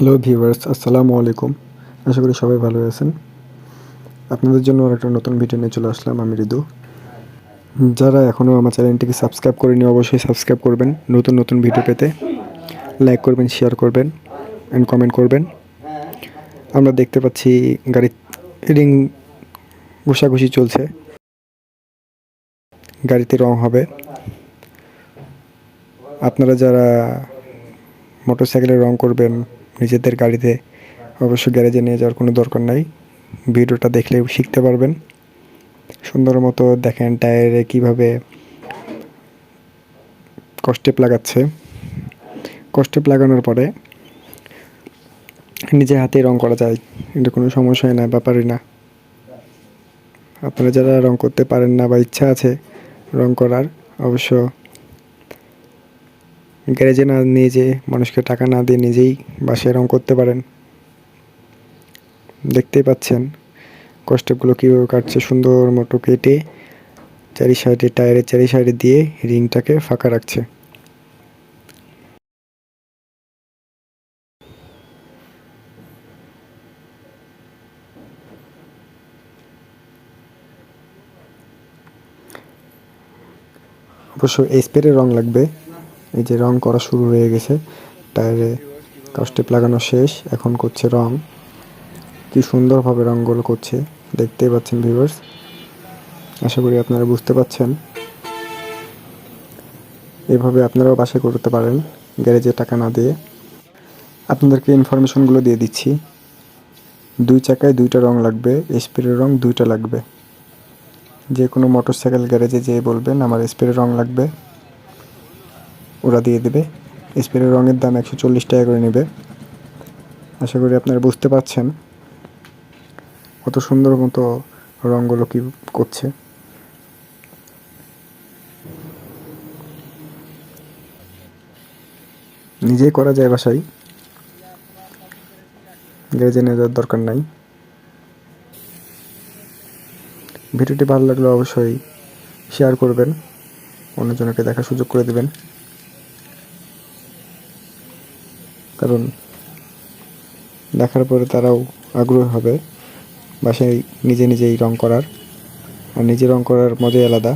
Hello viewers, আসসালামু আলাইকুম। আশা করি সবাই ভালো আছেন। আপনাদের জন্য আরেকটা নতুন ভিডিও নিয়ে চলে আসলাম, আমি রিদু। যারা এখনও আমার চ্যানেলটিকে সাবস্ক্রাইব করেনি অবশ্যই সাবস্ক্রাইব করবেন নতুন নতুন ভিডিও পেতে। লাইক করবেন, শেয়ার করবেন অ্যান্ড কমেন্ট করবেন। আমরা দেখতে পাচ্ছি গাড়ির রিং ঘষাঘষি চলছে, গাড়িতে রং হবে। আপনারা যারা মোটরসাইকেলে রং করবেন নিজেদের গাড়িতে, অবশ্যই গ্যারেজে নিয়ে যাওয়ার কোনো দরকার নাই। ভিডিওটা দেখলেও শিখতে পারবেন। সুন্দর মতো দেখেন টায়ারে কীভাবে কস্টেপ লাগাচ্ছে। কস্টেপ লাগানোর পরে নিজে হাতে রং করা যায়, এটা কোনো সমস্যাই না, ব্যাপারই না। আপনারা যারা রং করতে পারেন না বা ইচ্ছা আছে রং করার, অবশ্য গ্যারেজে না নিয়ে যেয়ে মানুষকে টাকা না দিয়ে নিজেই বাসায় রং করতে পারেন। দেখতেই পাচ্ছেন কস্টেপগুলো কীভাবে কাটছে, সুন্দর মতো কেটে চারি সাইডে, টায়ারের চারি সাইডে দিয়ে রিংটাকে ফাঁকা রাখছে। অবশ্য স্প্রে রং লাগবে। এই যে রং করা শুরু হয়ে গেছে, টায়ারে কস্টেপ লাগানো শেষ, এখন করছে রং। কি সুন্দরভাবে রঙগুলো করছে দেখতেই পাচ্ছেন ভিউয়ার্স। আশা করি আপনারা বুঝতে পাচ্ছেন। এভাবে আপনারাও বাসায় করতে পারেন গ্যারেজে টাকা না দিয়ে। আপনাদেরকে ইনফরমেশনগুলো দিয়ে দিচ্ছি। 2 চাকায় 2টা রং লাগবে, স্প্রে রং 2টা লাগবে। যে কোনো মোটরসাইকেল গ্যারেজে যেয়ে বলবেন আমার স্প্রে রং লাগবে, ওরা দিয়ে দেবে। স্প্রে রঙের দাম 140 টাকা করে নেবে। আশা করি আপনারা বুঝতে পারছেন কত সুন্দর মতো রঙগুলো কি করছে। নিজেই করা যায় বাসায়, গ্যারেজে নিয়ে যাওয়ার দরকার নাই। ভিডিওটি ভালো লাগলে অবশ্যই শেয়ার করবেন, অন্যজনকে দেখার সুযোগ করে দেবেন, কারণ দেখার পরে তারাও আগ্রহী হবে বাসায় নিজে নিজেই রং করার। আর নিজে রং করার মজাই আলাদা।